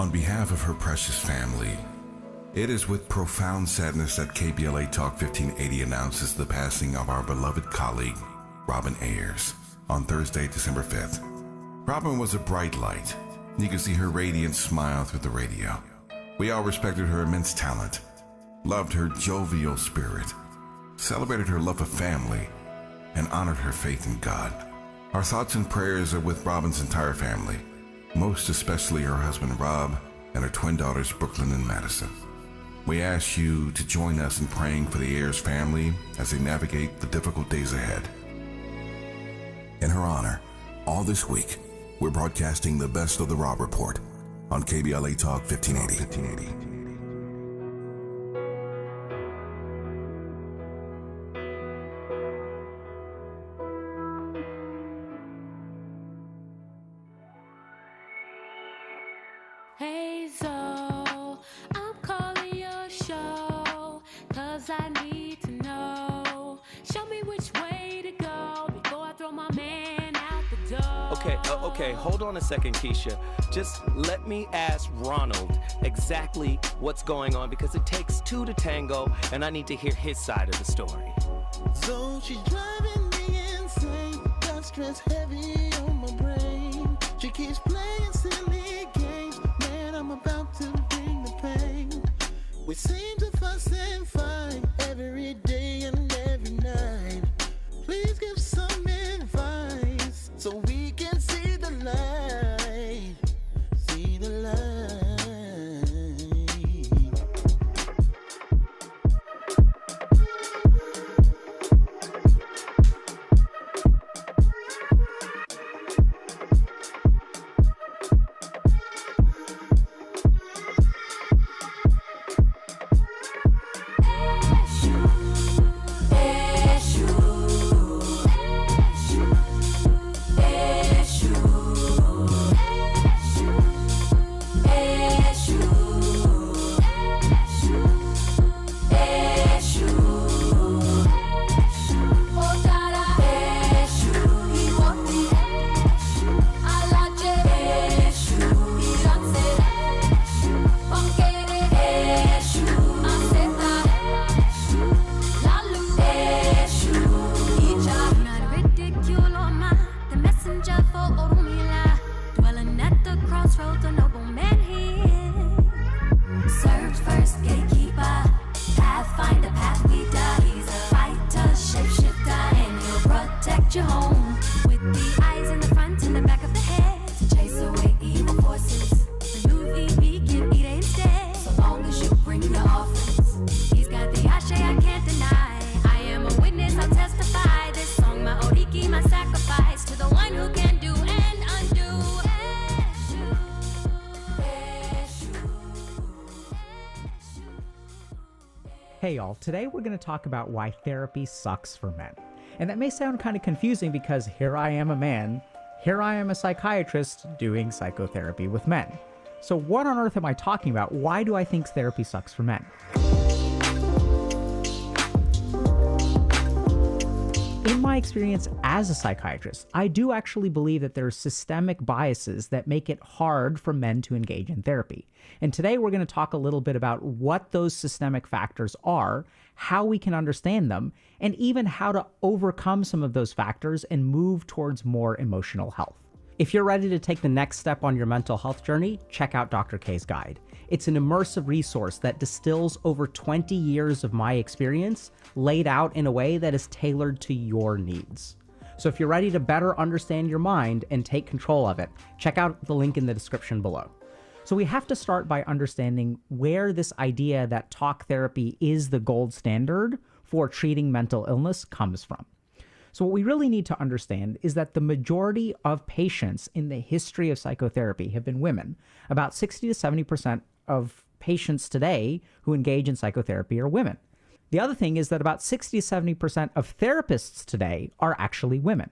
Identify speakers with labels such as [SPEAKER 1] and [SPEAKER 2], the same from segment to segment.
[SPEAKER 1] On behalf of her precious family, it is with profound sadness that KBLA Talk 1580 announces the passing of our beloved colleague, Robin Ayers, on Thursday, December 5th. Robin was a bright light. You could see her radiant smile through the radio. We all respected her immense talent, loved her jovial spirit, celebrated her love of family, and honored her faith in God. Our thoughts and prayers are with Robin's entire family, most especially her husband Rob and her twin daughters Brooklyn and Madison. We ask you to join us in praying for the Ayers family as they navigate the difficult days ahead. In her honor, all this week, we're broadcasting the Best of the Rob Report on KBLA Talk 1580.
[SPEAKER 2] Hey Zoe, I'm calling your show, 'cause I need to know. Show me which way to go before I throw my man out the door.
[SPEAKER 3] Okay, hold on a second, Keisha. Just let me ask Ronald exactly what's going on, because it takes two to tango, and I need to hear his side of the story.
[SPEAKER 4] So she's driving me insane, got stress heavy on my brain. She keeps playing silly games, man, I'm about to bring the pain. We seem to fuss and fight every day and every night. Please give some advice so we can see the light, see the light.
[SPEAKER 5] Hey y'all, today we're going to talk about why therapy sucks for men. And that may sound kind of confusing because here I am a man, here I am a psychiatrist doing psychotherapy with men. So what on earth am I talking about? Why do I think therapy sucks for men? In my experience as a psychiatrist, I do actually believe that there are systemic biases that make it hard for men to engage in therapy. And today we're going to talk a little bit about what those systemic factors are, how we can understand them, and even how to overcome some of those factors and move towards more emotional health. If you're ready to take the next step on your mental health journey, check out Dr. K's Guide. It's an immersive resource that distills over 20 years of my experience laid out in a way that is tailored to your needs. So if you're ready to better understand your mind and take control of it, check out the link in the description below. So we have to start by understanding where this idea that talk therapy is the gold standard for treating mental illness comes from. So what we really need to understand is that the majority of patients in the history of psychotherapy have been women. About 60 to 70% of patients today who engage in psychotherapy are women. The other thing is that about 60 to 70% of therapists today are actually women.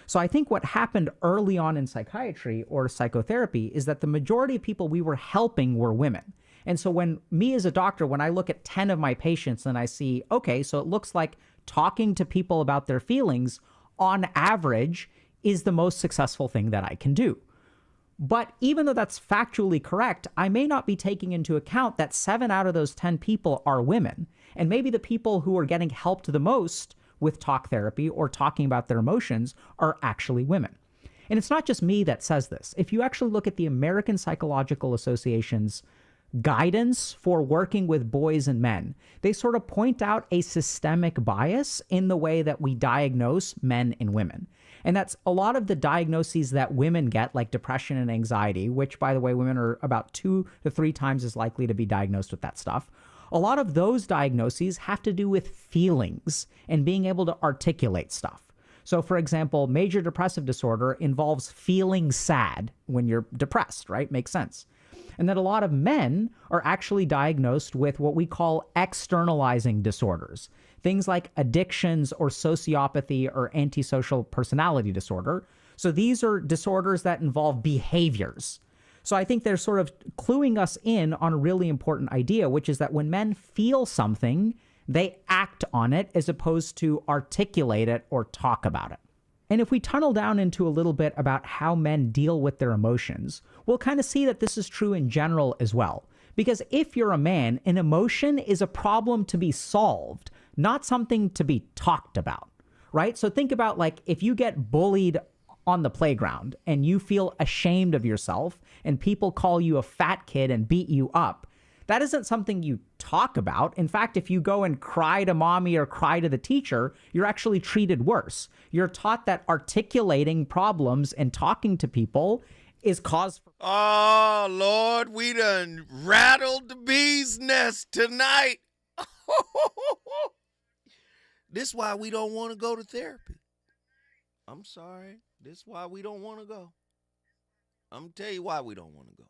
[SPEAKER 5] So I think what happened early on in psychiatry or psychotherapy is that the majority of people we were helping were women. And so when me as a doctor, when I look at 10 of my patients and I see, okay, so it looks like talking to people about their feelings on average is the most successful thing that I can do. But even though that's factually correct, I may not be taking into account that 7 out of those 10 people are women. And maybe the people who are getting helped the most with talk therapy or talking about their emotions are actually women. And it's not just me that says this. If you actually look at the American Psychological Association's guidance for working with boys and men, they sort of point out a systemic bias in the way that we diagnose men and women. And that's a lot of the diagnoses that women get, like depression and anxiety, which, by the way, women are about 2 to 3 times as likely to be diagnosed with that stuff. A lot of those diagnoses have to do with feelings and being able to articulate stuff. So, for example, major depressive disorder involves feeling sad when you're depressed, right? Makes sense. And that a lot of men are actually diagnosed with what we call externalizing disorders, things like addictions or sociopathy or antisocial personality disorder. So these are disorders that involve behaviors. So I think they're sort of cluing us in on a really important idea, which is that when men feel something, they act on it as opposed to articulate it or talk about it. And if we tunnel down into a little bit about how men deal with their emotions, we'll kind of see that this is true in general as well. Because if you're a man, an emotion is a problem to be solved, not something to be talked about, right? So think about, like, if you get bullied on the playground and you feel ashamed of yourself and people call you a fat kid and beat you up, that isn't something you talk about. In fact, if you go and cry to mommy or cry to the teacher, you're actually treated worse. You're taught that articulating problems and talking to people is cause for...
[SPEAKER 6] Oh, Lord, we done rattled the bee's nest tonight. This is why we don't want to go to therapy. I'm sorry. This is why we don't want to go. I'm going to tell you why we don't want to go.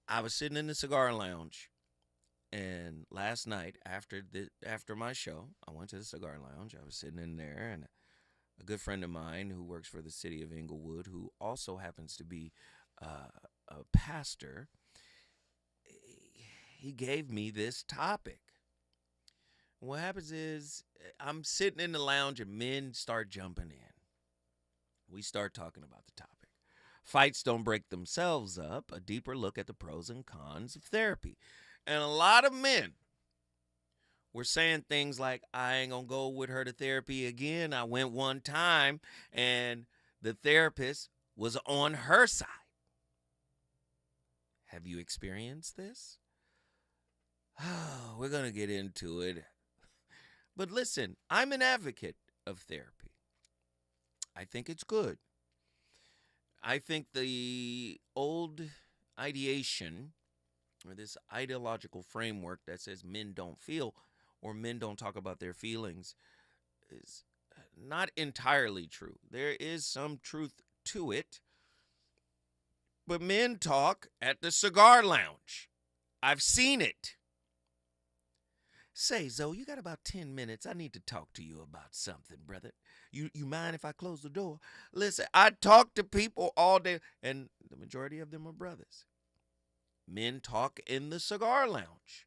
[SPEAKER 6] I was sitting in the cigar lounge, and last night after my show, I went to the cigar lounge. I was sitting in there, and a good friend of mine who works for the city of Inglewood, who also happens to be a pastor, he gave me this topic. What happens is I'm sitting in the lounge, and men start jumping in. We start talking about the topic. Fights don't break themselves up, a deeper look at the pros and cons of therapy. And a lot of men were saying things like, I ain't going to go with her to therapy again. I went one time, and the therapist was on her side. Have you experienced this? Oh, we're going to get into it. But listen, I'm an advocate of therapy. I think it's good. I think the old ideation, or this ideological framework that says men don't feel or men don't talk about their feelings, is not entirely true. There is some truth to it. But men talk at the cigar lounge. I've seen it. Say, Zoe, you got about 10 minutes. I need to talk to you about something, brother. You mind if I close the door? Listen, I talk to people all day, and the majority of them are brothers. Men talk in the cigar lounge.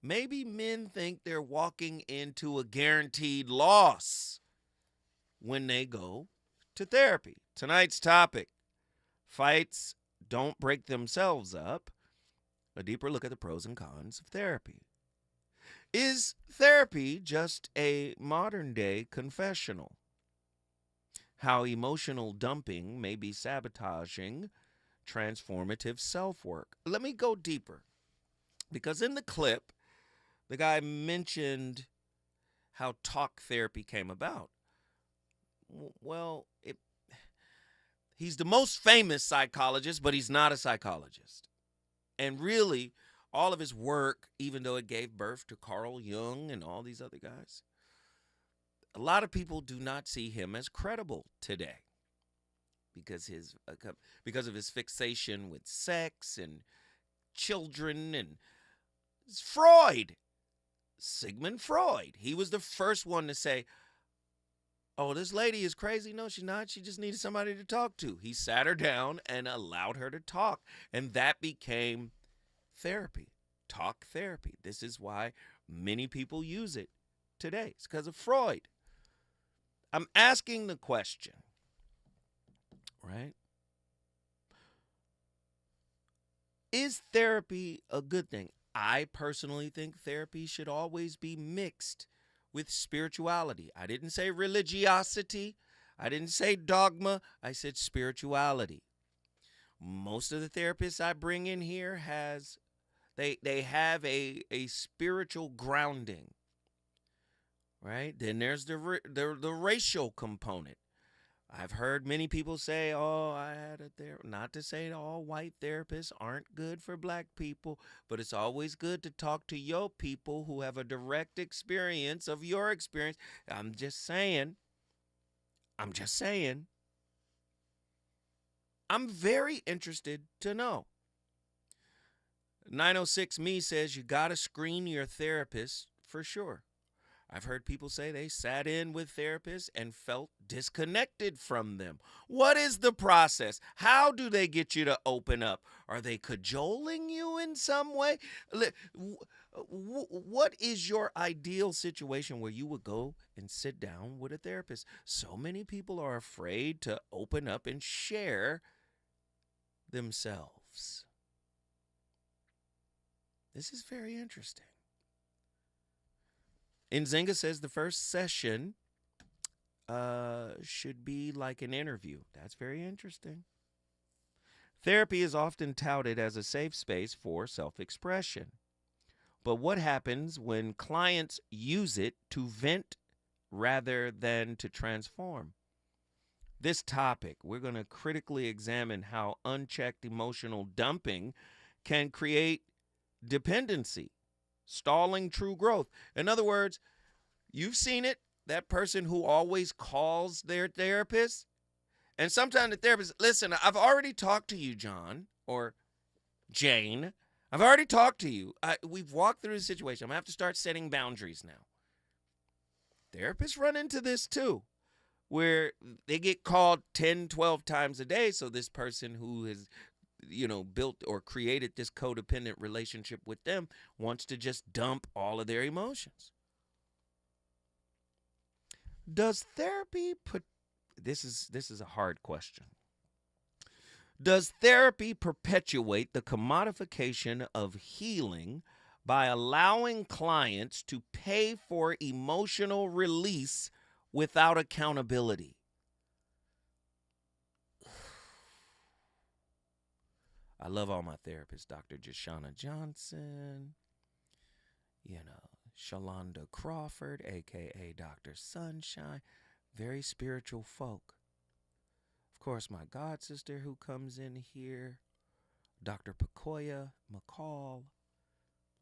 [SPEAKER 6] Maybe men think they're walking into a guaranteed loss when they go to therapy. Tonight's topic, fights don't break themselves up. A deeper look at the pros and cons of therapy. Is therapy just a modern-day confessional? How emotional dumping may be sabotaging transformative self-work. Let me go deeper. Because in the clip, the guy mentioned how talk therapy came about. Well, he's the most famous psychologist, but he's not a psychologist. And really, all of his work, even though it gave birth to Carl Jung and all these other guys, a lot of people do not see him as credible today because of his fixation with sex and children. And it's Freud, Sigmund Freud. He was the first one to say, oh, this lady is crazy. No, she's not. She just needed somebody to talk to. He sat her down and allowed her to talk. And that became therapy, talk therapy. This is why many people use it today. It's because of Freud. I'm asking the question, right? Is therapy a good thing? I personally think therapy should always be mixed with spirituality. I didn't say religiosity. I didn't say dogma. I said spirituality. Most of the therapists I bring in here they have a spiritual grounding, right? Then there's the racial component. I've heard many people say, "Oh, I had a therapist." Not to say that all white therapists aren't good for black people, but it's always good to talk to your people who have a direct experience of your experience. I'm just saying. I'm very interested to know. 906 Me says you got to screen your therapist for sure. I've heard people say they sat in with therapists and felt disconnected from them. What is the process? How do they get you to open up? Are they cajoling you in some way? What is your ideal situation where you would go and sit down with a therapist? So many people are afraid to open up and share themselves. This is very interesting. Nzinga says the first session should be like an interview. That's very interesting. Therapy is often touted as a safe space for self-expression. But what happens when clients use it to vent rather than to transform? This topic, we're going to critically examine how unchecked emotional dumping can create dependency, stalling true growth. In other words, you've seen it, that person who always calls their therapist. And sometimes the therapist, listen, I've already talked to you, John or Jane. I've already talked to you. We've walked through the situation. I'm going to have to start setting boundaries now. Therapists run into this too, where they get called 10, 12 times a day. So this person who has built or created this codependent relationship with them wants to just dump all of their emotions. Does therapy this is a hard question. Does therapy perpetuate the commodification of healing by allowing clients to pay for emotional release without accountability? I love all my therapists, Dr. Jashana Johnson, Shalonda Crawford, a.k.a. Dr. Sunshine, very spiritual folk. Of course, my god sister who comes in here, Dr. Pakoya McCall,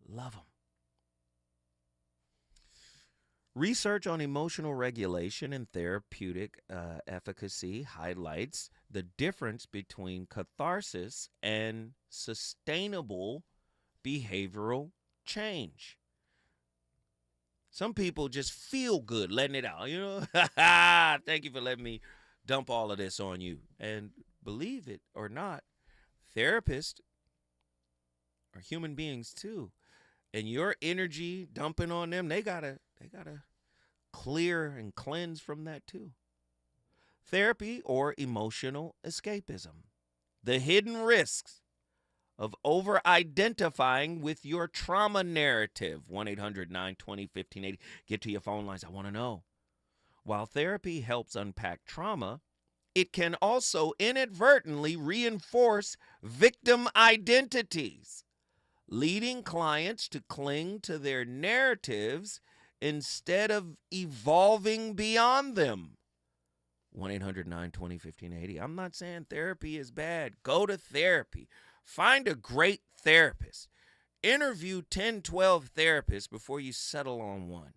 [SPEAKER 6] love them. Research on emotional regulation and therapeutic efficacy highlights the difference between catharsis and sustainable behavioral change. Some people just feel good letting it out, Thank you for letting me dump all of this on you. And believe it or not, therapists are human beings too. And your energy dumping on them, they gotta clear and cleanse from that too. Therapy or emotional escapism. The hidden risks of over-identifying with your trauma narrative. 1-800-920-1580. Get to your phone lines. I want to know. While therapy helps unpack trauma, it can also inadvertently reinforce victim identities, leading clients to cling to their narratives instead of evolving beyond them. 1-800-920-1580. I'm not saying therapy is bad. Go to therapy. Find a great therapist. Interview 10, 12 therapists before you settle on one.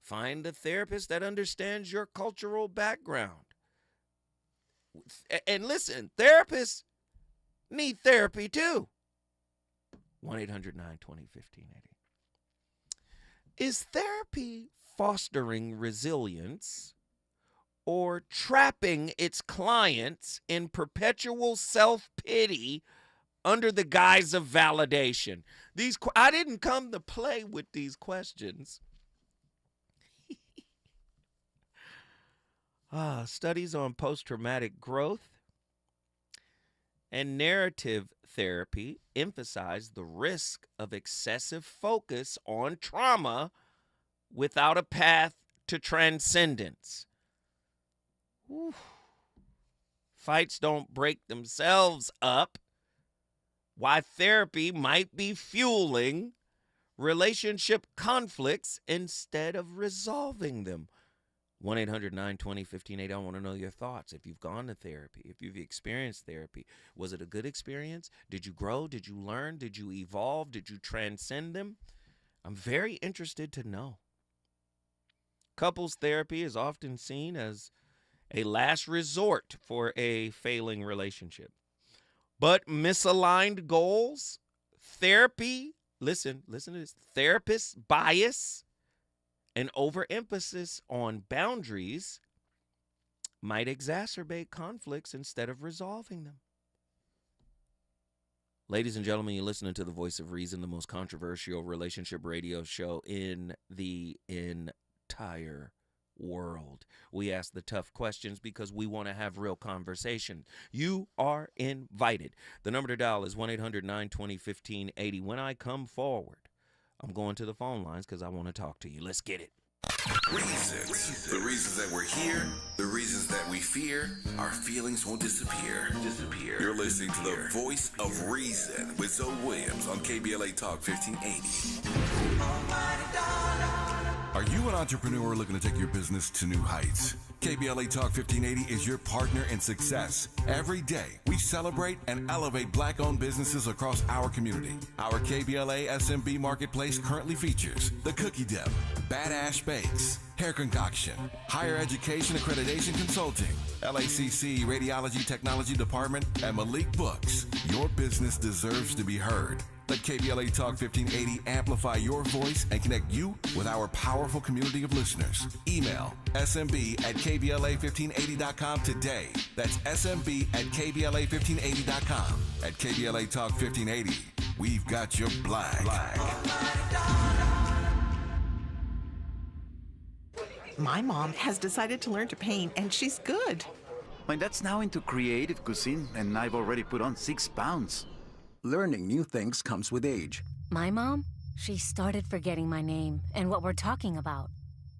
[SPEAKER 6] Find a therapist that understands your cultural background. And listen, therapists need therapy too. 1-800-920-1580. Is therapy fostering resilience or trapping its clients in perpetual self-pity under the guise of validation? I didn't come to play with these questions. Studies on post-traumatic growth and narrative therapy emphasize the risk of excessive focus on trauma without a path to transcendence. Whew. Fights don't break themselves up. Why therapy might be fueling relationship conflicts instead of resolving them. 1-800-920-1580. I want to know your thoughts. If you've gone to therapy, if you've experienced therapy, was it a good experience? Did you grow? Did you learn? Did you evolve? Did you transcend them? I'm very interested to know. Couples therapy is often seen as a last resort for a failing relationship. But misaligned goals, therapy, listen to this, therapist bias, and overemphasis on boundaries might exacerbate conflicts instead of resolving them. Ladies and gentlemen, you're listening to the Voice of Reason, the most controversial relationship radio show in the entire world. We ask the tough questions because we want to have real conversation. You are invited. The number to dial is 1-800-920-1580. When I come forward, I'm going to the phone lines because I want to talk to you. Let's get it.
[SPEAKER 1] Reasons. The reasons that we're here, the reasons that we fear, our feelings won't disappear. You're listening to the Voice of Reason with Zoe Williams on KBLA Talk 1580. Are you an entrepreneur looking to take your business to new heights? KBLA Talk 1580 is your partner in success. Every day, we celebrate and elevate Black-owned businesses across our community. Our KBLA SMB Marketplace currently features The Cookie Dip, Badass Bakes, Hair Concoction, Higher Education Accreditation Consulting, LACC Radiology Technology Department, and Malik Books. Your business deserves to be heard. Let KBLA Talk 1580 amplify your voice and connect you with our powerful community of listeners. Email smb@kbla1580.com today. That's smb@kbla1580.com. At KBLA Talk 1580, we've got your black.
[SPEAKER 7] My mom has decided to learn to paint, and she's good.
[SPEAKER 8] My dad's now into creative cuisine, and I've already put on 6 pounds.
[SPEAKER 9] Learning new things comes with age.
[SPEAKER 10] My mom, she started forgetting my name and what we're talking about.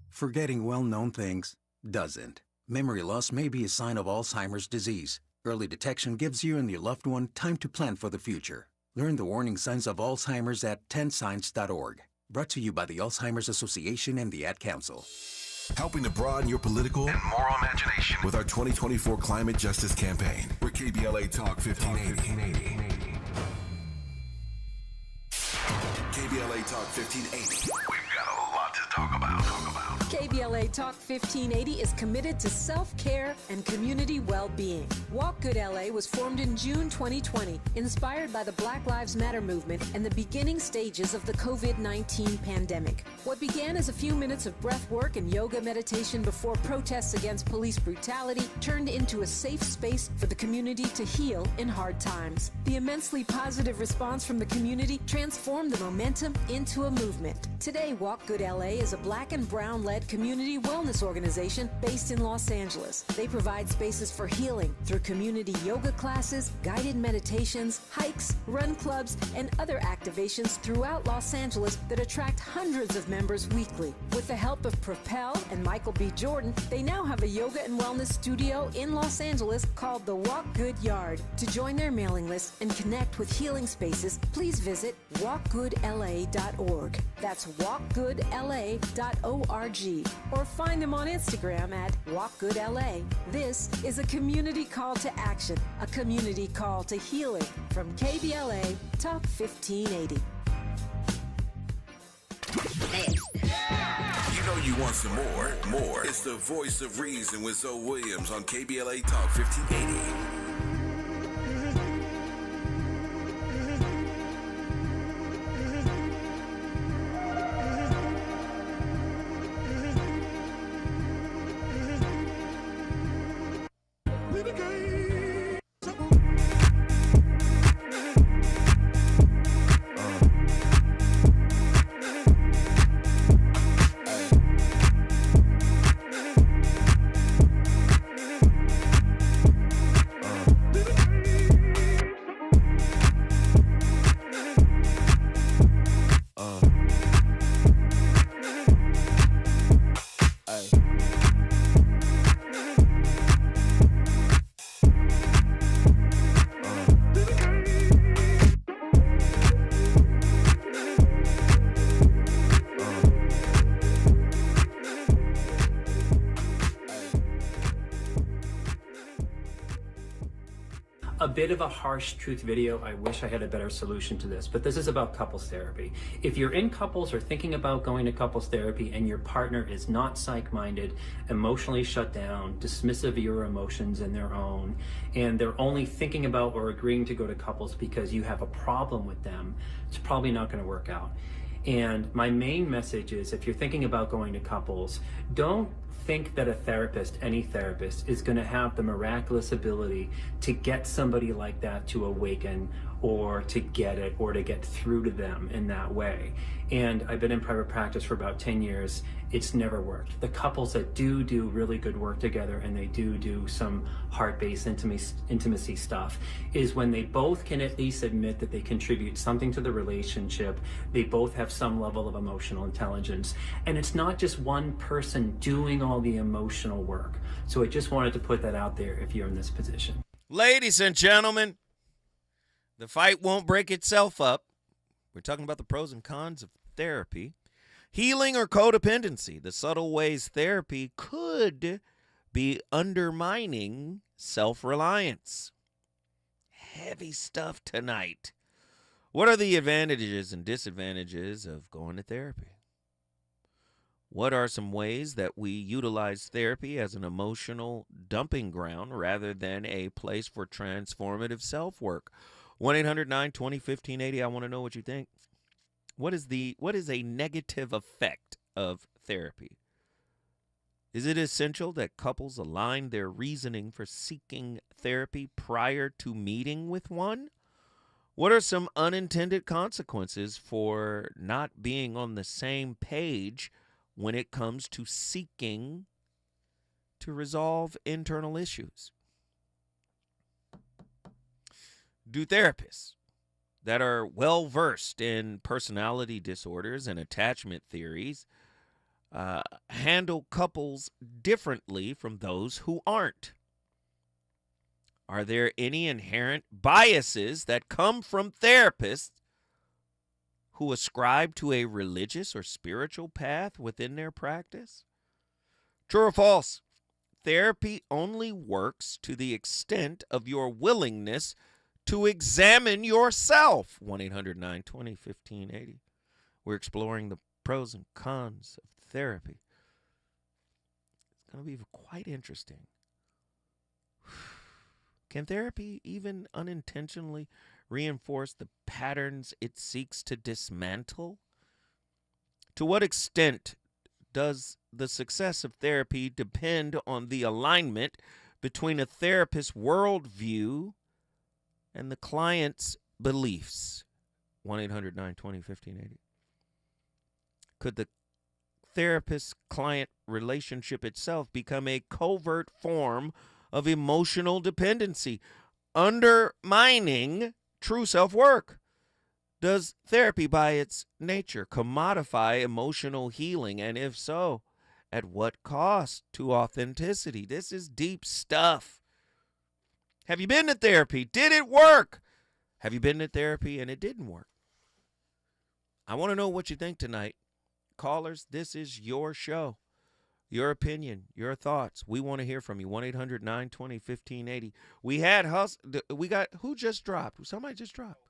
[SPEAKER 9] Forgetting well-known things doesn't. Memory loss may be a sign of Alzheimer's disease. Early detection gives you and your loved one time to plan for the future. Learn the warning signs of Alzheimer's at 10signs.org. Brought to you by the Alzheimer's Association and the Ad Council.
[SPEAKER 1] Helping to broaden your political and moral imagination with our 2024 Climate Justice Campaign. We're KBLA Talk 1580. KBLA Talk 1580. We've got a lot to talk about.
[SPEAKER 11] KBLA Talk 1580 is committed to self-care and community well-being. Walk Good LA was formed in June 2020, inspired by the Black Lives Matter movement and the beginning stages of the COVID-19 pandemic. What began as a few minutes of breath work and yoga meditation before protests against police brutality turned into a safe space for the community to heal in hard times. The immensely positive response from the community transformed the momentum into a movement. Today, Walk Good LA is a Black and brown-led community wellness organization based in Los Angeles. They provide spaces for healing through community yoga classes, guided meditations, hikes, run clubs, and other activations throughout Los Angeles that attract hundreds of members weekly. With the help of Propel and Michael B. Jordan, they now have a yoga and wellness studio in Los Angeles called the Walk Good Yard. To join their mailing list and connect with healing spaces, please visit walkgoodla.org. That's walkgoodla.org. Or find them on Instagram at walkgoodla. This is a community call to action, a community call to healing from KBLA Talk 1580.
[SPEAKER 1] You know you want some more. It's the Voice of Reason with Zoe Williams on KBLA Talk 1580.
[SPEAKER 12] a bit of a harsh truth video. I wish I had a better solution to this, but this is about couples therapy. If you're in couples or thinking about going to couples therapy and your partner is not psych-minded, emotionally shut down, dismissive of your emotions and their own, and they're only thinking about or agreeing to go to couples because you have a problem with them, it's probably not going to work out. And my main message is, if you're thinking about going to couples, don't think that a therapist, any therapist, is going to have the miraculous ability to get somebody like that to awaken or to get it or to get through to them in that way. And I've been in private practice for about 10 years. It's never worked. The couples that do really good work together, and they do some heart-based intimacy stuff, is when they both can at least admit that they contribute something to the relationship. They both have some level of emotional intelligence. And it's not just one person doing all the emotional work. So I just wanted to put that out there if you're in this position.
[SPEAKER 6] Ladies and gentlemen, the fight won't break itself up. We're talking about the pros and cons of therapy. Healing or codependency, the subtle ways therapy could be undermining self-reliance. Heavy stuff tonight. What are the advantages and disadvantages of going to therapy? What are some ways that we utilize therapy as an emotional dumping ground rather than a place for transformative self-work? 1-800-920-1580. I want to know what you think. What is a negative effect of therapy? Is it essential that couples align their reasoning for seeking therapy prior to meeting with one? What are some unintended consequences for not being on the same page when it comes to seeking to resolve internal issues? Do therapists that are well-versed in personality disorders and attachment theories handle couples differently from those who aren't? Are there any inherent biases that come from therapists who ascribe to a religious or spiritual path within their practice? True or false? Therapy only works to the extent of your willingness to examine yourself. 1-800-920-1580. We're exploring the pros and cons of therapy. It's going to be quite interesting. Can therapy even unintentionally reinforce the patterns it seeks to dismantle? To what extent does the success of therapy depend on the alignment between a therapist's worldview and the client's beliefs? 1-800-920-1580. Could the therapist-client relationship itself become a covert form of emotional dependency, undermining true self-work? Does therapy by its nature commodify emotional healing? And if so, at what cost to authenticity? This is deep stuff. Have you been to therapy? Did it work? Have you been to therapy and it didn't work? I want to know what you think tonight. Callers, this is your show. Your opinion, your thoughts. We want to hear from you. 1-800-920-1580. We got, who just dropped? Somebody just dropped.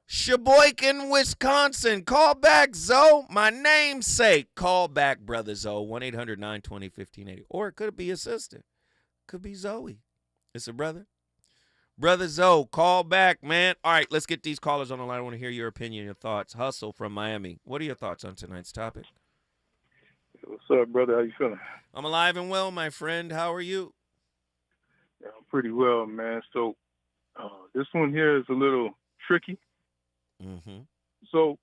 [SPEAKER 6] Sheboygan, Wisconsin. Call back, Zoe. My namesake. Call back, brother Zoe. 1-800-920-1580. Or it could be a sister. Could be Zoe. It's a brother. Brother Zoe, call back, man. All right, let's get these callers on the line. I want to hear your opinion, your thoughts. Hustle from Miami. What are your thoughts on tonight's topic?
[SPEAKER 13] What's up, brother? How you feeling?
[SPEAKER 6] I'm alive and well, my friend. How are you?
[SPEAKER 13] Yeah, I'm pretty well, man. So this one here is a little tricky.
[SPEAKER 6] Mm-hmm.
[SPEAKER 13] So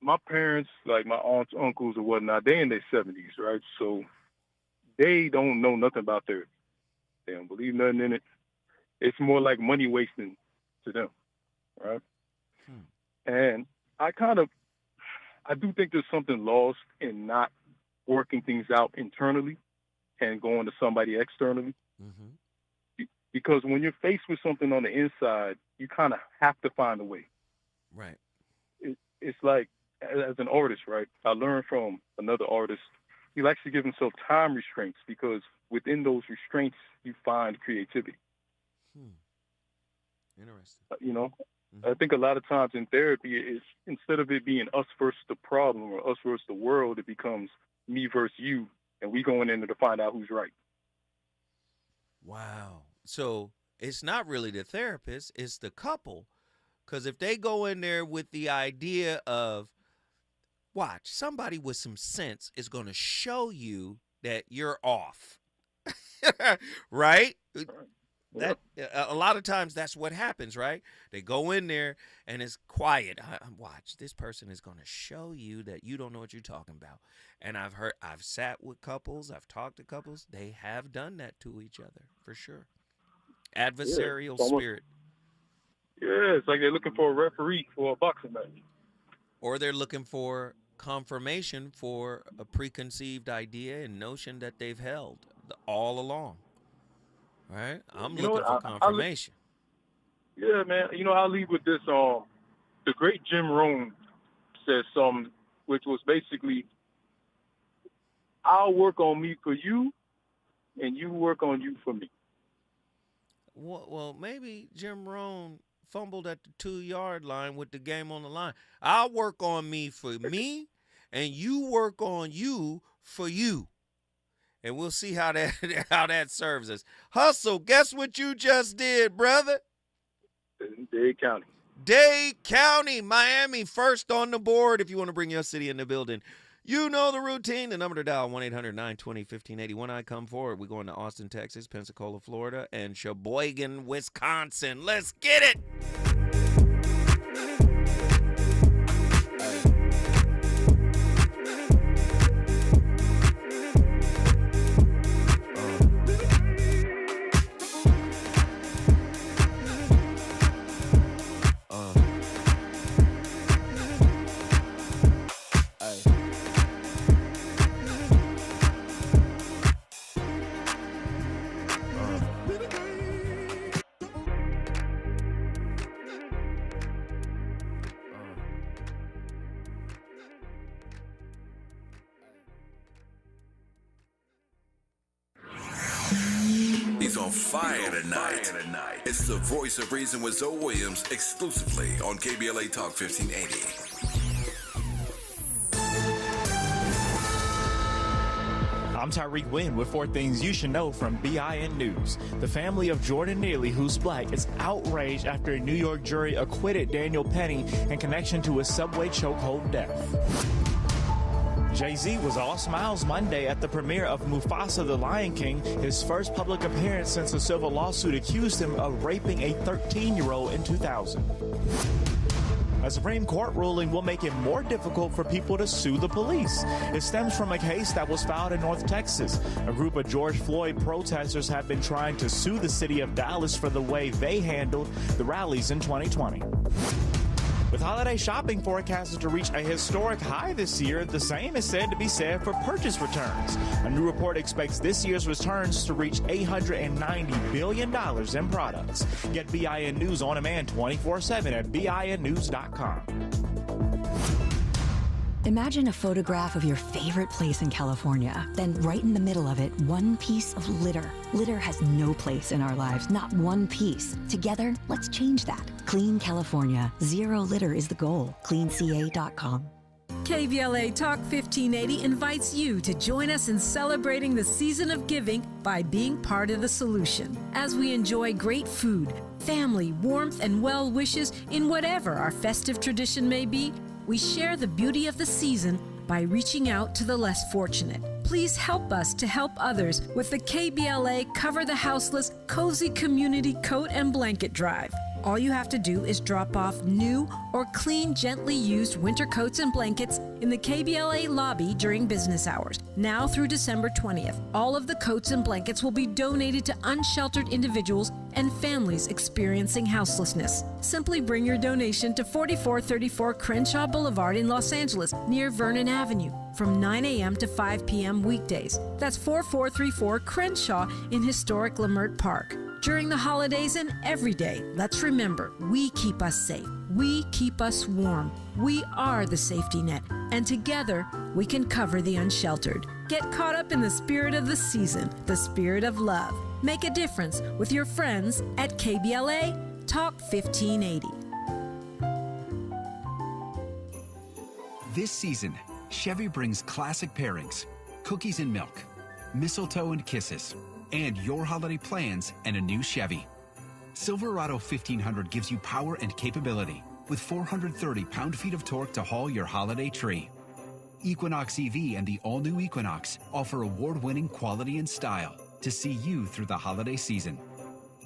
[SPEAKER 13] my parents, like my aunts, uncles, or whatnot, they in their 70s, right? So they don't know nothing about therapy. They don't believe nothing in it. It's more like money wasting to them, right? And I do think there's something lost in not working things out internally and going to somebody externally.
[SPEAKER 6] Mm-hmm.
[SPEAKER 13] Because when you're faced with something on the inside, you kind of have to find a way.
[SPEAKER 6] Right.
[SPEAKER 13] It's like, as an artist, right? I learned from another artist. He likes to give himself time restraints because within those restraints, you find creativity.
[SPEAKER 6] Interesting.
[SPEAKER 13] I think a lot of times in therapy, is instead of it being us versus the problem or us versus the world, it becomes me versus you, and we going in there to find out who's right.
[SPEAKER 6] Wow. So it's not really the therapist, it's the couple. Because if they go in there with the idea of, watch, somebody with some sense is going to show you that you're off. Right? That a lot of times that's what happens, right? They go in there and it's quiet. Watch, this person is going to show you that you don't know what you're talking about. And I've sat with couples, I've talked to couples. They have done that to each other for sure. Adversarial spirit.
[SPEAKER 13] Yeah, it's like they're looking for a referee for a boxing match.
[SPEAKER 6] Or they're looking for confirmation for a preconceived idea and notion that they've held all along. Right? I'm looking for confirmation.
[SPEAKER 13] Yeah, man. I'll leave with this. The great Jim Rohn said something, which was basically, I'll work on me for you, and you work on you for me.
[SPEAKER 6] Well, maybe Jim Rohn fumbled at the 2-yard line with the game on the line. I'll work on me for me, and you work on you for you. And we'll see how that serves us. Hustle, guess what you just did, brother?
[SPEAKER 13] Dade County.
[SPEAKER 6] Dade County, Miami, first on the board. If you want to bring your city in the building, you know the routine. The number to dial, 1-800-920-1580. When I come forward, we're going to Austin, Texas, Pensacola, Florida, and Sheboygan, Wisconsin. Let's get it.
[SPEAKER 1] He's on fire tonight. It's the voice of reason with Zoe Williams, exclusively on KBLA Talk 1580.
[SPEAKER 14] I'm Tyreek Wynn with 4 things you should know from BIN News. The family of Jordan Neely, who's black, is outraged after a New York jury acquitted Daniel Penny in connection to his subway chokehold death. Jay-Z was all smiles Monday at the premiere of Mufasa the Lion King, his first public appearance since a civil lawsuit accused him of raping a 13-year-old in 2000. A Supreme Court ruling will make it more difficult for people to sue the police. It stems from a case that was filed in North Texas. A group of George Floyd protesters have been trying to sue the city of Dallas for the way they handled the rallies in 2020. With holiday shopping forecasted to reach a historic high this year, the same is said to be said for purchase returns. A new report expects this year's returns to reach $890 billion in products. Get BIN News on demand 24/7 at BINnews.com.
[SPEAKER 15] Imagine a photograph of your favorite place in California. Then right in the middle of it, one piece of litter. Litter has no place in our lives, not one piece. Together, let's change that. Clean California. Zero litter is the goal. CleanCA.com.
[SPEAKER 11] KBLA Talk 1580 invites you to join us in celebrating the season of giving by being part of the solution. As we enjoy great food, family, warmth, and well wishes in whatever our festive tradition may be, we share the beauty of the season by reaching out to the less fortunate. Please help us to help others with the KBLA Cover the Houseless Cozy Community Coat and Blanket Drive. All you have to do is drop off new or clean, gently used winter coats and blankets in the KBLA lobby during business hours. Now through December 20th, all of the coats and blankets will be donated to unsheltered individuals and families experiencing houselessness. Simply bring your donation to 4434 Crenshaw Boulevard in Los Angeles, near Vernon Avenue, from 9 a.m. to 5 p.m. weekdays. That's 4434 Crenshaw in historic Leimert Park. During the holidays and every day, let's remember, we keep us safe. We keep us warm. We are the safety net, and together we can cover the unsheltered. Get caught up in the spirit of the season, the spirit of love. Make a difference with your friends at KBLA Talk Talk 1580.
[SPEAKER 16] This season, Chevy brings classic pairings, cookies and milk, mistletoe and kisses, and your holiday plans and a new Chevy. Silverado 1500 gives you power and capability with 430 pound-feet of torque to haul your holiday tree. Equinox EV and the all-new Equinox offer award-winning quality and style to see you through the holiday season.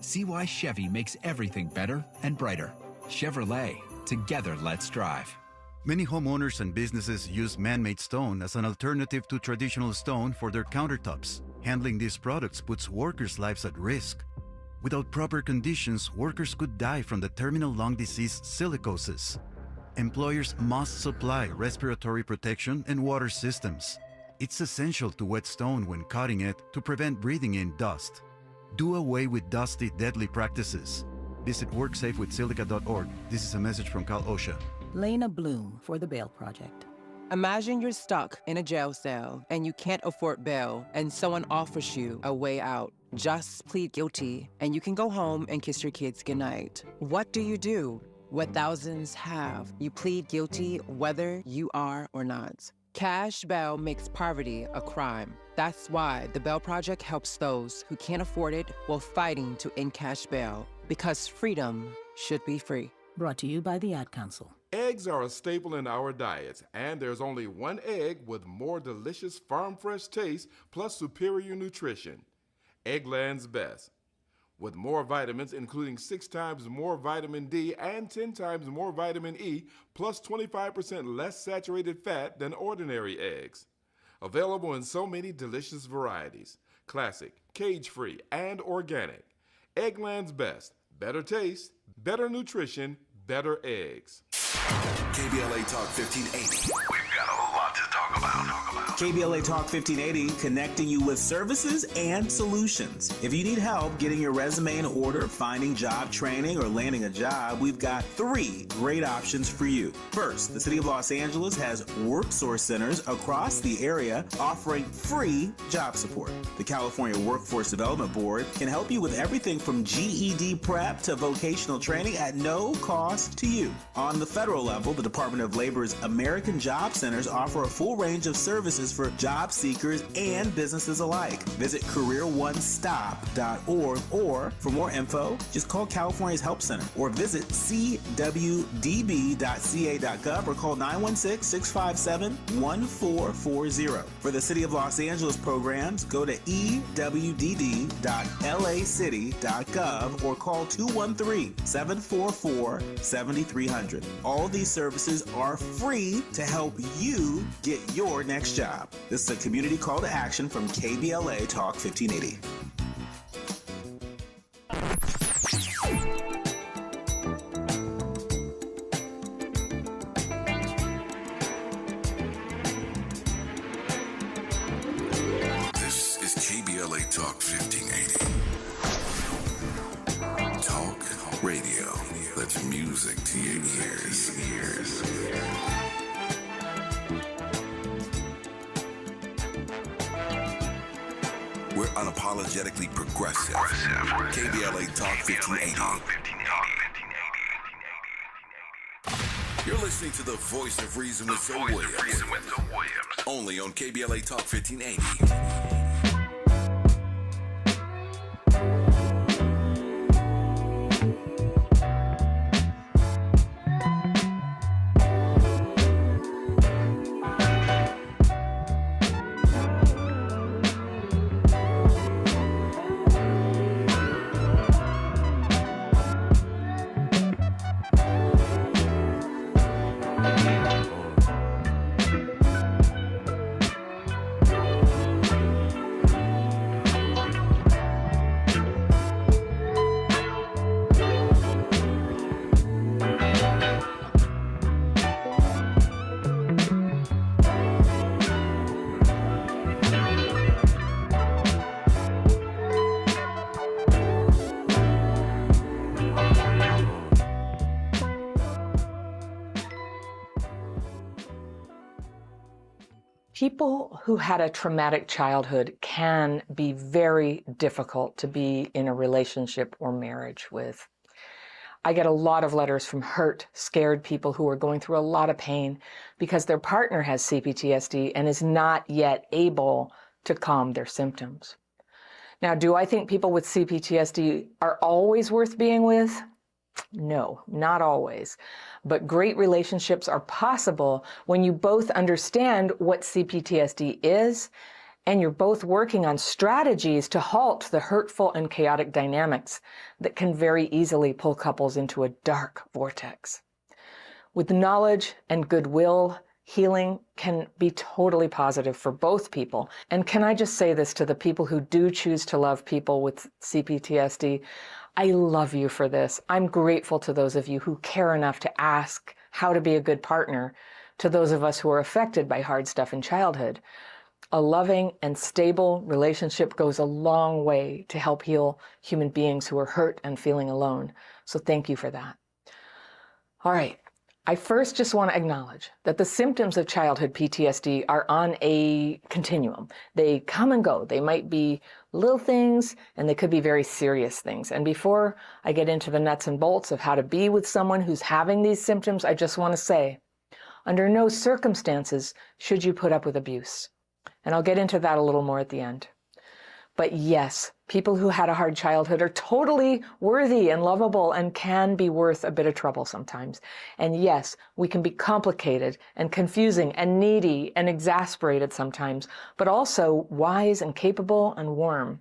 [SPEAKER 16] See why Chevy makes everything better and brighter. Chevrolet, together let's drive.
[SPEAKER 8] Many homeowners and businesses use man-made stone as an alternative to traditional stone for their countertops. Handling these products puts workers' lives at risk. Without proper conditions, workers could die from the terminal lung disease silicosis. Employers must supply respiratory protection and water systems. It's essential to wet stone when cutting it to prevent breathing in dust. Do away with dusty, deadly practices. Visit WorkSafeWithSilica.org. This is a message from Cal OSHA.
[SPEAKER 17] Lena Bloom for the Bail Project.
[SPEAKER 18] Imagine you're stuck in a jail cell and you can't afford bail and someone offers you a way out. Just plead guilty and you can go home and kiss your kids goodnight. What do you do? What thousands have. You plead guilty whether you are or not. Cash bail makes poverty a crime. That's why the Bail Project helps those who can't afford it while fighting to end cash bail, because freedom should be free.
[SPEAKER 17] Brought to you by the Ad Council.
[SPEAKER 19] Eggs are a staple in our diets, and there's only one egg with more delicious farm-fresh taste plus superior nutrition. Eggland's Best. With more vitamins, including 6 times more vitamin D and 10 times more vitamin E, plus 25% less saturated fat than ordinary eggs. Available in so many delicious varieties. Classic, cage-free, and organic. Eggland's Best. Better taste, better nutrition, better eggs.
[SPEAKER 1] KBLA Talk 1580.
[SPEAKER 20] We've got a lot to talk about.
[SPEAKER 21] KBLA Talk 1580, connecting you with services and solutions. If you need help getting your resume in order, finding job training, or landing a job, we've got 3 great options for you. First, the City of Los Angeles has WorkSource centers across the area offering free job support. The California Workforce Development Board can help you with everything from GED prep to vocational training at no cost to you. On the federal level, the Department of Labor's American Job Centers offer a full range of services for job seekers and businesses alike. Visit careeronestop.org, or for more info, just call California's Help Center or visit cwdb.ca.gov or call 916-657-1440. For the City of Los Angeles programs, go to ewdd.lacity.gov or call 213-744-7300. All these services are free to help you get your next job. This is a community call to action from KBLA Talk 1580.
[SPEAKER 1] This is KBLA Talk 1580. Talk radio. That's music to your ears. We're unapologetically progressive. KBLA Talk 1580. You're listening to the voice of reason with Zoe Williams. Only on KBLA Talk 1580.
[SPEAKER 22] People who had a traumatic childhood can be very difficult to be in a relationship or marriage with. I get a lot of letters from hurt, scared people who are going through a lot of pain because their partner has CPTSD and is not yet able to calm their symptoms. Now, do I think people with CPTSD are always worth being with? No, not always. But great relationships are possible when you both understand what CPTSD is and you're both working on strategies to halt the hurtful and chaotic dynamics that can very easily pull couples into a dark vortex. With knowledge and goodwill, healing can be totally positive for both people. And can I just say this to the people who do choose to love people with CPTSD? I love you for this. I'm grateful to those of you who care enough to ask how to be a good partner to those of us who are affected by hard stuff in childhood. A loving and stable relationship goes a long way to help heal human beings who are hurt and feeling alone. So thank you for that. All right. I first just want to acknowledge that the symptoms of childhood PTSD are on a continuum. They come and go. They might be little things and they could be very serious things. And before I get into the nuts and bolts of how to be with someone who's having these symptoms, I just want to say, under no circumstances should you put up with abuse. And I'll get into that a little more at the end. But yes, people who had a hard childhood are totally worthy and lovable and can be worth a bit of trouble sometimes. And yes, we can be complicated and confusing and needy and exasperated sometimes, but also wise and capable and warm.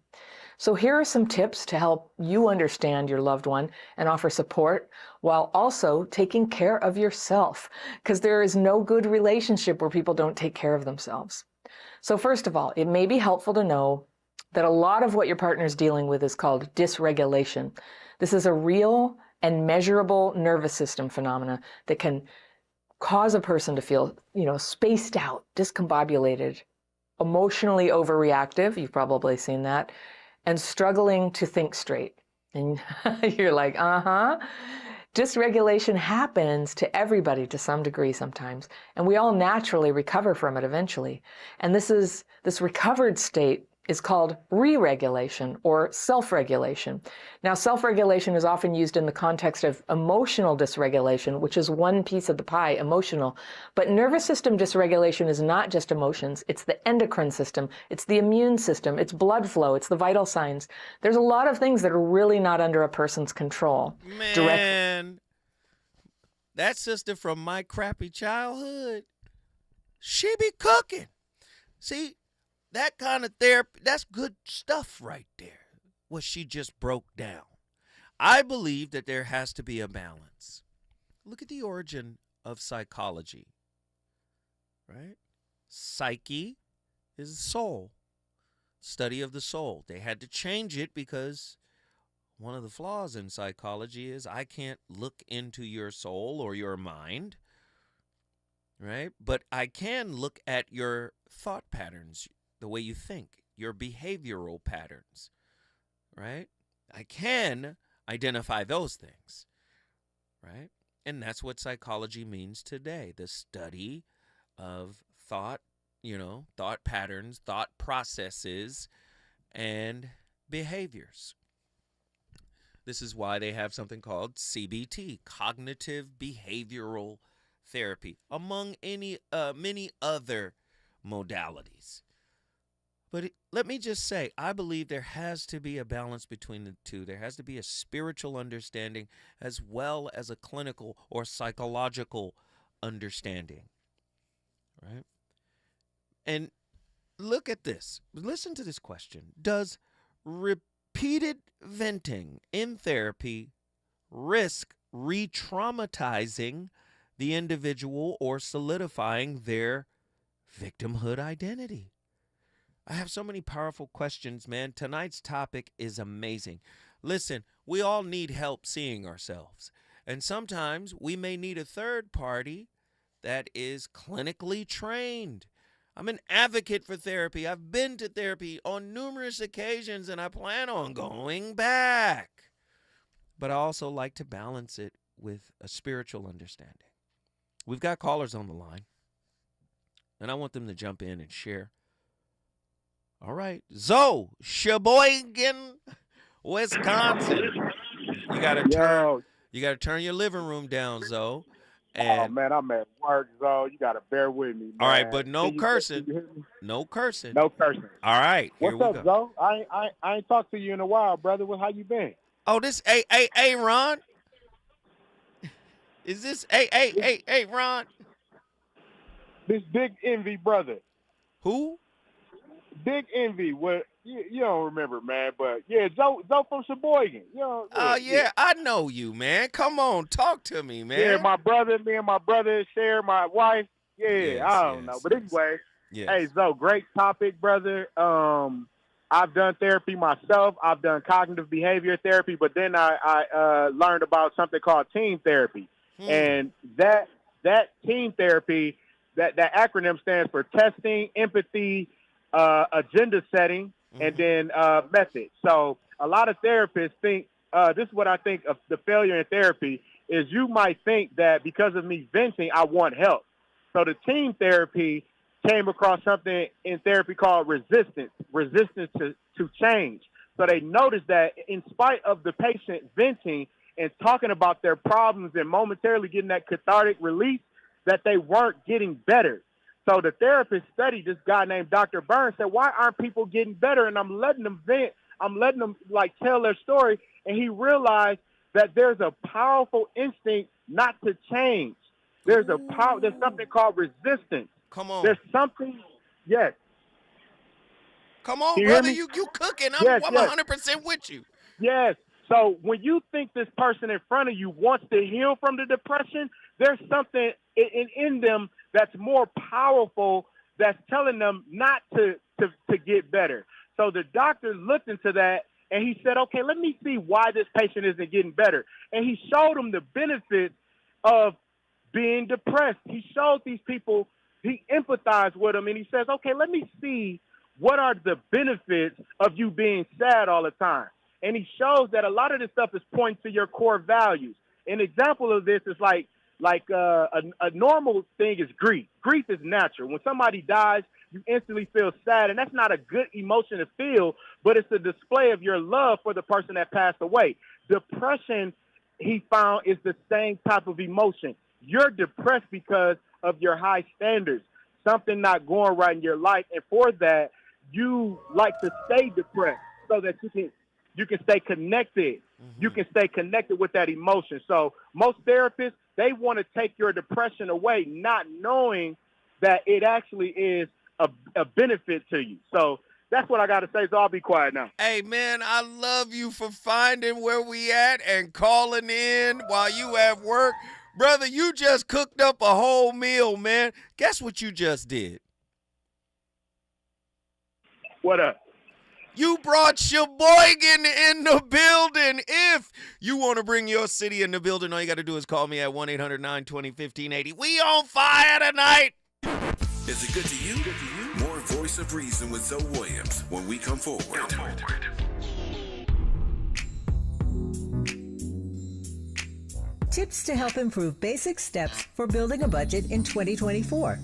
[SPEAKER 22] So here are some tips to help you understand your loved one and offer support while also taking care of yourself, because there is no good relationship where people don't take care of themselves. So first of all, it may be helpful to know that a lot of what your partner is dealing with is called dysregulation. This is a real and measurable nervous system phenomena that can cause a person to feel, spaced out, discombobulated, emotionally overreactive, you've probably seen that, and struggling to think straight. And you're like, Dysregulation happens to everybody to some degree sometimes, and we all naturally recover from it eventually. And this recovered state is called re-regulation or self-regulation. Now, self-regulation is often used in the context of emotional dysregulation, which is one piece of the pie, emotional. But nervous system dysregulation is not just emotions. It's the endocrine system. It's the immune system. It's blood flow. It's the vital signs. There's a lot of things that are really not under a person's control.
[SPEAKER 6] Man, that sister from my crappy childhood, she be cooking. See, that kind of therapy, that's good stuff right there, what she just broke down. I believe that there has to be a balance. Look at the origin of psychology, right? Psyche is the soul, study of the soul. They had to change it because one of the flaws in psychology is I can't look into your soul or your mind, right? But I can look at your thought patterns, the way you think, your behavioral patterns, right? I can identify those things, right? And that's what psychology means today, the study of thought, thought patterns, thought processes, and behaviors. This is why they have something called CBT, cognitive behavioral therapy, among many other modalities. But let me just say, I believe there has to be a balance between the two. There has to be a spiritual understanding as well as a clinical or psychological understanding, right? And look at this. Listen to this question. Does repeated venting in therapy risk re-traumatizing the individual or solidifying their victimhood identity? I have so many powerful questions, man. Tonight's topic is amazing. Listen, we all need help seeing ourselves. And sometimes we may need a third party that is clinically trained. I'm an advocate for therapy. I've been to therapy on numerous occasions, and I plan on going back. But I also like to balance it with a spiritual understanding. We've got callers on the line, and I want them to jump in and share. All right. Sheboygan, Wisconsin. You got to You got to turn your living room down, Zoe.
[SPEAKER 2] Oh
[SPEAKER 6] And
[SPEAKER 2] man, I'm at work, Zoe. You gotta bear with me, man.
[SPEAKER 6] all right, but no
[SPEAKER 2] Can you
[SPEAKER 6] cursing.
[SPEAKER 2] hear me?
[SPEAKER 6] No cursing.
[SPEAKER 2] No cursing.
[SPEAKER 6] All right, here
[SPEAKER 2] What's
[SPEAKER 6] we
[SPEAKER 2] up,
[SPEAKER 6] go.
[SPEAKER 2] Zoe? I ain't talked to you in a while, brother. How you been?
[SPEAKER 6] Oh, this Ron? Is this Ron?
[SPEAKER 2] This Big Envy brother.
[SPEAKER 6] Who?
[SPEAKER 2] Big Envy. What you don't remember, man? But yeah, Zoe from Sheboygan. You know.
[SPEAKER 6] Oh yeah, I know you, man. Come on, talk to me, man.
[SPEAKER 2] Yeah, me and my brother share my wife. Yeah,
[SPEAKER 6] Yes,
[SPEAKER 2] I don't know, but anyway.
[SPEAKER 6] Yes.
[SPEAKER 2] Hey, Zoe, great topic, brother. I've done therapy myself. I've done cognitive behavior therapy, but then I learned about something called team therapy, and that team therapy, that acronym stands for testing, empathy, agenda setting, and then method. So a lot of therapists think this is what I think of the failure in therapy is you might think that because of me venting, I want help. So the team therapy came across something in therapy called resistance to change. So they noticed that in spite of the patient venting and talking about their problems and momentarily getting that cathartic release, that they weren't getting better. So the therapist studied this guy named Dr. Burns, said, why aren't people getting better? And I'm letting them vent. I'm letting them like tell their story. And he realized that there's a powerful instinct not to change. There's something called resistance.
[SPEAKER 6] Come on.
[SPEAKER 2] There's something, yes.
[SPEAKER 6] Come on,
[SPEAKER 2] Can you hear
[SPEAKER 6] brother.
[SPEAKER 2] me?
[SPEAKER 6] You cooking.
[SPEAKER 2] Yes,
[SPEAKER 6] I'm
[SPEAKER 2] yes.
[SPEAKER 6] 100% with you.
[SPEAKER 2] Yes. So when you think this person in front of you wants to heal from the depression, there's something in them that's more powerful that's telling them not to get better. So the doctor looked into that and he said, okay, let me see why this patient isn't getting better. And he showed them the benefits of being depressed. He showed these people, he empathized with them, and he says, okay, let me see what are the benefits of you being sad all the time. And he shows that a lot of this stuff is pointing to your core values. An example of this is like a normal thing is grief. Grief is natural. When somebody dies, you instantly feel sad, and that's not a good emotion to feel, but it's a display of your love for the person that passed away. Depression, he found, is the same type of emotion. You're depressed because of your high standards, something not going right in your life, and for that, you like to stay depressed so that you can stay connected. Mm-hmm. You can stay connected with that emotion. So most therapists, they want to take your depression away, not knowing that it actually is a benefit to you. So that's what I got to say, so I'll be quiet now.
[SPEAKER 6] Hey, man, I love you for finding where we at and calling in while you at work. Brother, you just cooked up a whole meal, man. Guess what you just did?
[SPEAKER 2] What up?
[SPEAKER 6] You brought Sheboygan in the building. If you want to bring your city in the building, all you got to do is call me at 1-800-920-1580. We on fire tonight.
[SPEAKER 1] Is it good to you? More Voice of Reason with Zoe Williams when we come forward.
[SPEAKER 3] Tips to help improve basic steps for building a budget in 2024.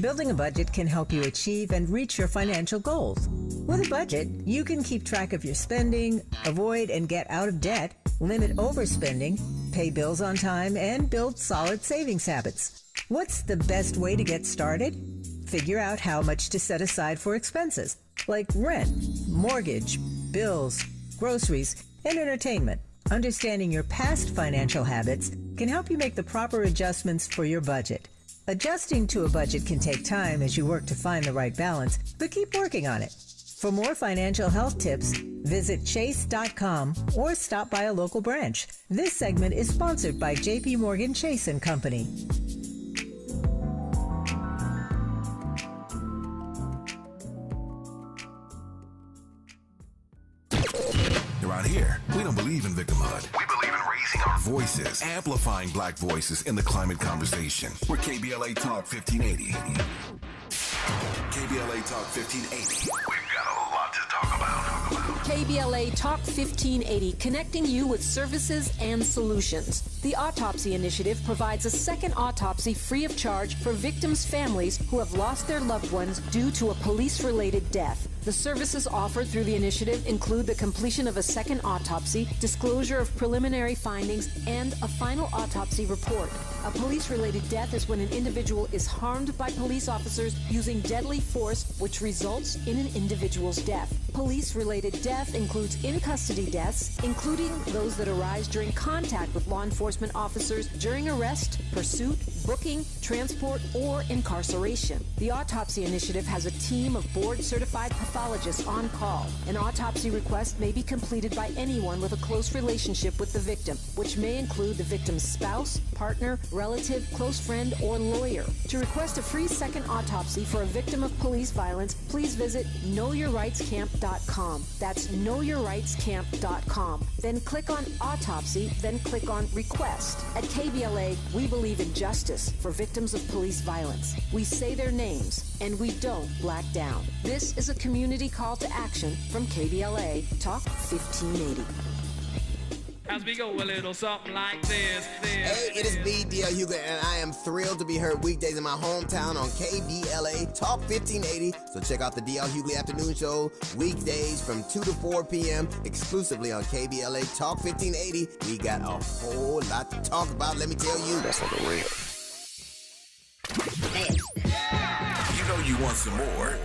[SPEAKER 3] Building a budget can help you achieve and reach your financial goals. With a budget, you can keep track of your spending, avoid and get out of debt, limit overspending, pay bills on time, and build solid savings habits. What's the best way to get started? Figure out how much to set aside for expenses, like rent, mortgage, bills, groceries, and entertainment. Understanding your past financial habits can help you make the proper adjustments for your budget. Adjusting to a budget can take time as you work to find the right balance, but keep working on it. For more financial health tips, visit chase.com or stop by a local branch. This segment is sponsored by J.P. Morgan Chase & Company.
[SPEAKER 1] Around here, we don't believe in victimhood. We believe in raising our voices, amplifying black voices in the climate conversation. We're KBLA Talk 1580. KBLA Talk 1580.
[SPEAKER 20] We've got a lot to talk about.
[SPEAKER 11] KBLA Talk 1580, connecting you with services and solutions. The Autopsy Initiative provides a second autopsy free of charge for victims' families who have lost their loved ones due to a police-related death. The services offered through the initiative include the completion of a second autopsy, disclosure of preliminary findings, and a final autopsy report. A police-related death is when an individual is harmed by police officers using deadly force, which results in an individual's death. Police-related death includes in-custody deaths, including those that arise during contact with law enforcement officers during arrest, pursuit, booking, transport, or incarceration. The Autopsy Initiative has a team of board-certified pathologists on call. An autopsy request may be completed by anyone with a close relationship with the victim, which may include the victim's spouse, partner, relative, close friend, or lawyer. To request a free second autopsy for a victim of police violence, please visit knowyourrightscamp.com. That's knowyourrightscamp.com. Then click on Autopsy, then click on Request. At KBLA, we believe in justice for victims of police violence. We say their names, and we don't black down. This is a community call to action from KBLA Talk 1580.
[SPEAKER 4] As we go a little something like this.
[SPEAKER 5] Hey, it is me, D.L. Hughley, and I am thrilled to be heard weekdays in my hometown on KBLA Talk 1580. So check out the D.L. Hughley Afternoon Show weekdays from 2 to 4 p.m. exclusively on KBLA Talk 1580. We got a whole lot to talk about, let me tell you. That's like a real.
[SPEAKER 1] You know you want some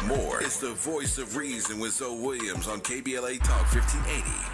[SPEAKER 1] more. It's the voice of reason with Zoe Williams on KBLA Talk 1580.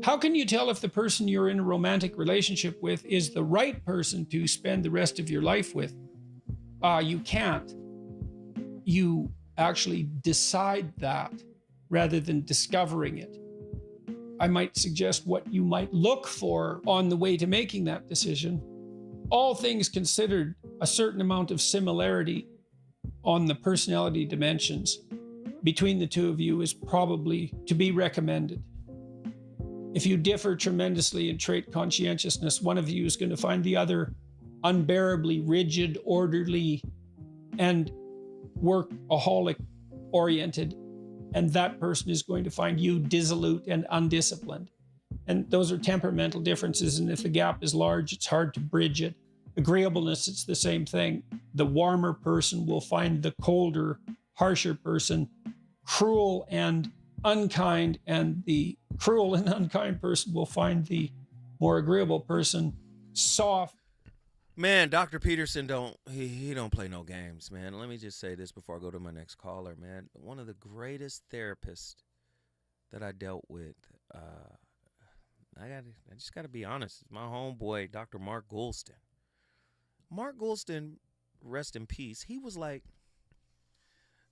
[SPEAKER 23] How can you tell if the person you're in a romantic relationship with is the right person to spend the rest of your life with? You can't. You actually decide that rather than discovering it. I might suggest what you might look for on the way to making that decision. All things considered, a certain amount of similarity on the personality dimensions between the two of you is probably to be recommended. If you differ tremendously in trait conscientiousness, one of you is going to find the other unbearably rigid, orderly, and workaholic oriented, and that person is going to find you dissolute and undisciplined. And those are temperamental differences, and if the gap is large, it's hard to bridge it. Agreeableness, it's the same thing. The warmer person will find the colder, harsher person cruel and unkind, and the cruel and unkind person will find the more agreeable person soft.
[SPEAKER 6] Man, Dr. Peterson don't play no games, man. Let me just say this before I go to my next caller, man. One of the greatest therapists that I dealt with, I just got to be honest, it's my homeboy, Dr. Mark Goulston. Mark Goulston, rest in peace, he was like,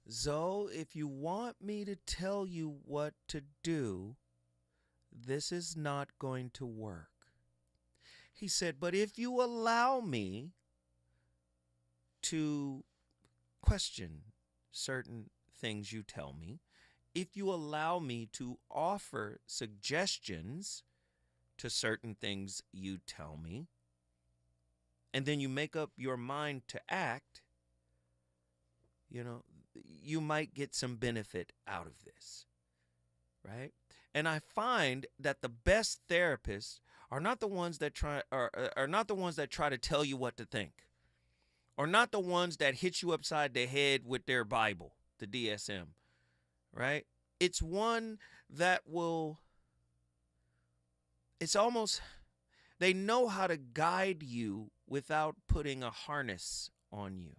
[SPEAKER 6] Zoe, if you want me to tell you what to do, this is not going to work. He said, but if you allow me to question certain things you tell me, if you allow me to offer suggestions to certain things you tell me, and then you make up your mind to act, you might get some benefit out of this, right? And I find that the best therapists are not the ones that try to tell you what to think, or not the ones that hit you upside the head with their Bible, the DSM, right? It's one that they know how to guide you without putting a harness on you,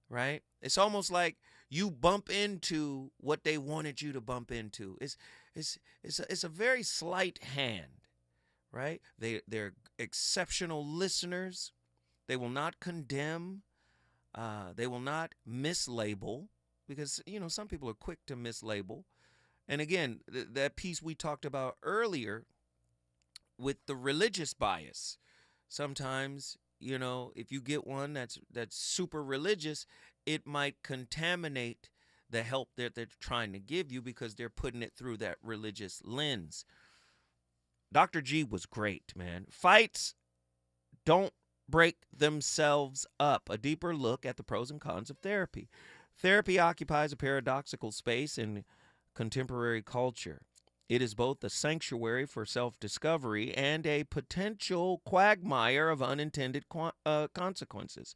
[SPEAKER 6] right? It's almost like you bump into what they wanted you to bump into. It's a very slight hand, right? They're exceptional listeners. They will not condemn. They will not mislabel, because, some people are quick to mislabel. And again, that piece we talked about earlier with the religious bias. Sometimes, if you get one that's super religious, it might contaminate the help that they're trying to give you because they're putting it through that religious lens. Dr. G was great, man. Fights don't break themselves up. A deeper look at the pros and cons of therapy. Therapy occupies a paradoxical space in contemporary culture. It is both a sanctuary for self-discovery and a potential quagmire of unintended consequences.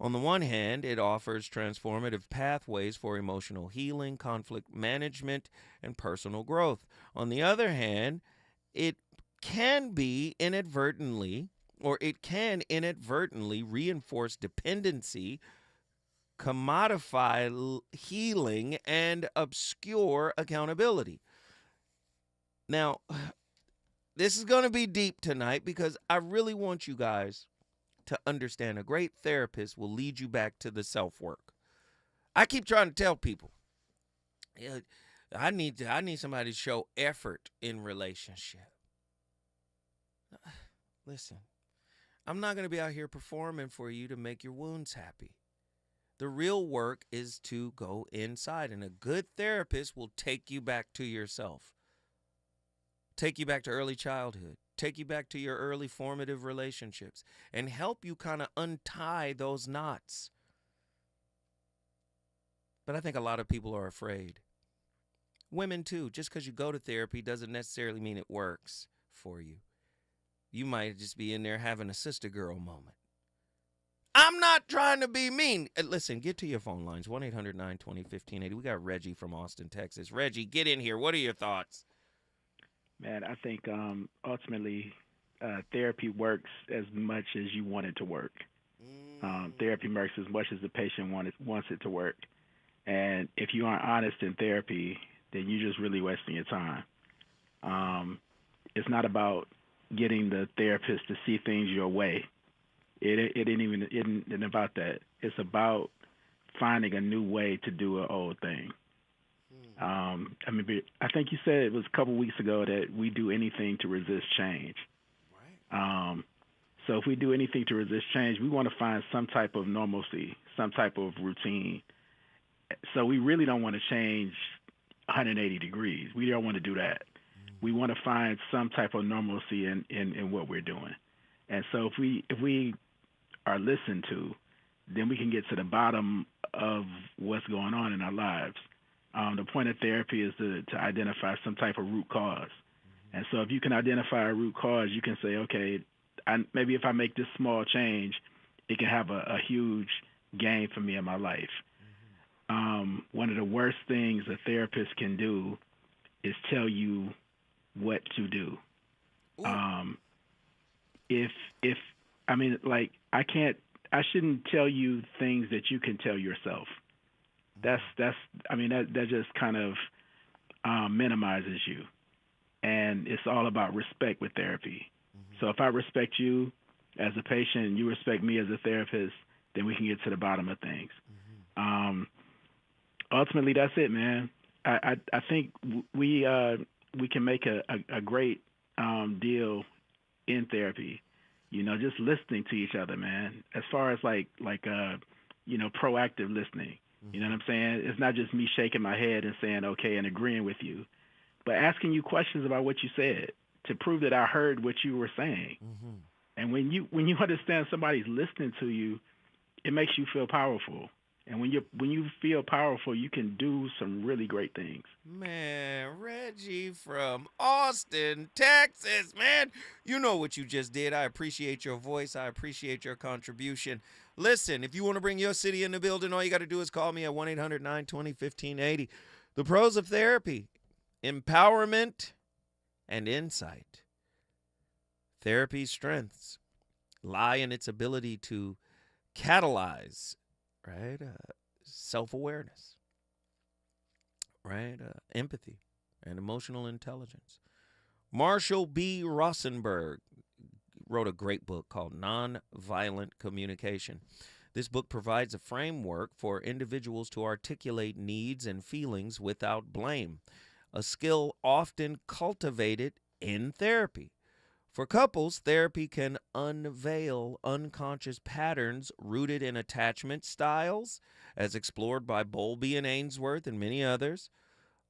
[SPEAKER 6] On the one hand, it offers transformative pathways for emotional healing, conflict management, and personal growth. On the other hand, it can inadvertently reinforce dependency, commodify healing, and obscure accountability. Now, this is going to be deep tonight because I really want you guys to understand a great therapist will lead you back to the self-work. I keep trying to tell people, I need somebody to show effort in relationship. Listen, I'm not going to be out here performing for you to make your wounds happy. The real work is to go inside, and a good therapist will take you back to yourself. Take you back to early childhood. Take you back to your early formative relationships and help you kind of untie those knots. But I think a lot of people are afraid. Women too. Just because you go to therapy doesn't necessarily mean it works for you. You might just be in there having a sister girl moment. I'm not trying to be mean. Listen, get to your phone lines, 1-800-920-1580. We got Reggie from Austin, Texas. Reggie, get in here. What are your thoughts?
[SPEAKER 7] Man, I think ultimately therapy works as much as you want it to work. Therapy works as much as the patient wants it to work. And if you aren't honest in therapy, then you're just really wasting your time. It's not about getting the therapist to see things your way. It isn't about that. It's about finding a new way to do an old thing. I think you said it was a couple weeks ago that we do anything to resist change. Right. So if we do anything to resist change, we want to find some type of normalcy, some type of routine. So we really don't want to change 180 degrees. We don't want to do that. We want to find some type of normalcy in what we're doing. And so if we are listened to, then we can get to the bottom of what's going on in our lives. The point of therapy is to identify some type of root cause. And so if you can identify a root cause, you can say, okay, maybe if I make this small change, it can have a huge gain for me in my life. One of the worst things a therapist can do is tell you what to do. I shouldn't tell you things that you can tell yourself. That just kind of minimizes you. And it's all about respect with therapy. So if I respect you as a patient and you respect me as a therapist, then we can get to the bottom of things. Ultimately, that's it, man. I think we can make a great deal in therapy. Just listening to each other, man. As far as proactive listening. You know what I'm saying? It's not just me shaking my head and saying okay and agreeing with you, but asking you questions about what you said to prove that I heard what you were saying. And when you understand somebody's listening to you, it makes you feel powerful. And when you feel powerful, you can do some really great things.
[SPEAKER 6] Man, Reggie from Austin, Texas, man. You know what you just did. I appreciate your voice. I appreciate your contribution. Listen, if you want to bring your city in the building, all you got to do is call me at 1-800-920-1580. The pros of therapy, empowerment, and insight. Therapy's strengths lie in its ability to catalyze, right, self-awareness, right, empathy, and emotional intelligence. Marshall B. Rosenberg wrote a great book called Nonviolent Communication. This book provides a framework for individuals to articulate needs and feelings without blame, a skill often cultivated in therapy. For couples, therapy can unveil unconscious patterns rooted in attachment styles, as explored by Bowlby and Ainsworth and many others.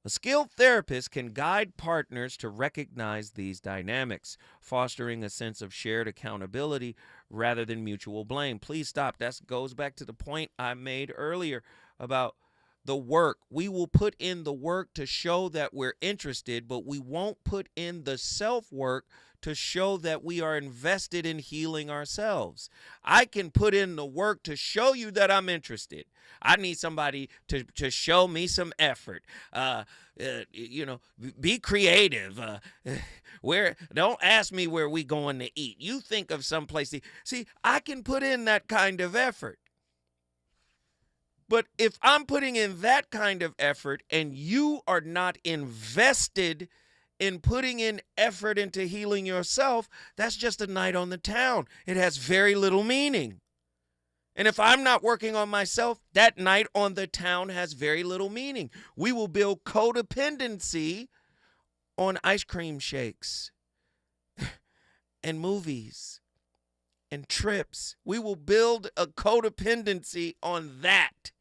[SPEAKER 6] A skilled therapist can guide partners to recognize these dynamics, fostering a sense of shared accountability rather than mutual blame. Please stop. That goes back to the point I made earlier about the work. We will put in the work to show that we're interested, but we won't put in the self-work to show that we are invested in healing ourselves. I can put in the work to show you that I'm interested. I need somebody to show me some effort. Be creative. Don't ask me where we going to eat. You think of some place. See, I can put in that kind of effort. But if I'm putting in that kind of effort and you are not invested in putting in effort into healing yourself, that's just a night on the town. It has very little meaning. And if I'm not working on myself, that night on the town has very little meaning. We will build codependency on ice cream shakes and movies and trips. We will build a codependency on that.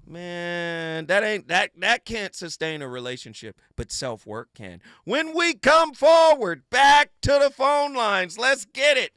[SPEAKER 6] Man, that can't sustain a relationship, but self-work can. When we come forward, back to the phone lines. Let's get it.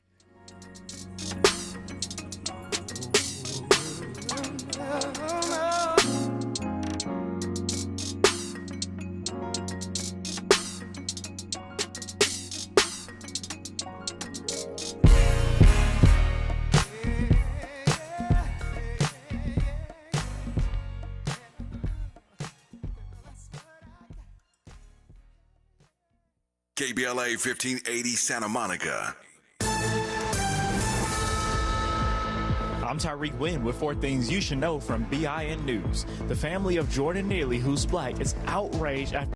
[SPEAKER 1] KBLA 1580 Santa Monica.
[SPEAKER 14] I'm Tyreek Wynn with 4 things you should know from BIN News. The family of Jordan Neely, who's black, is outraged after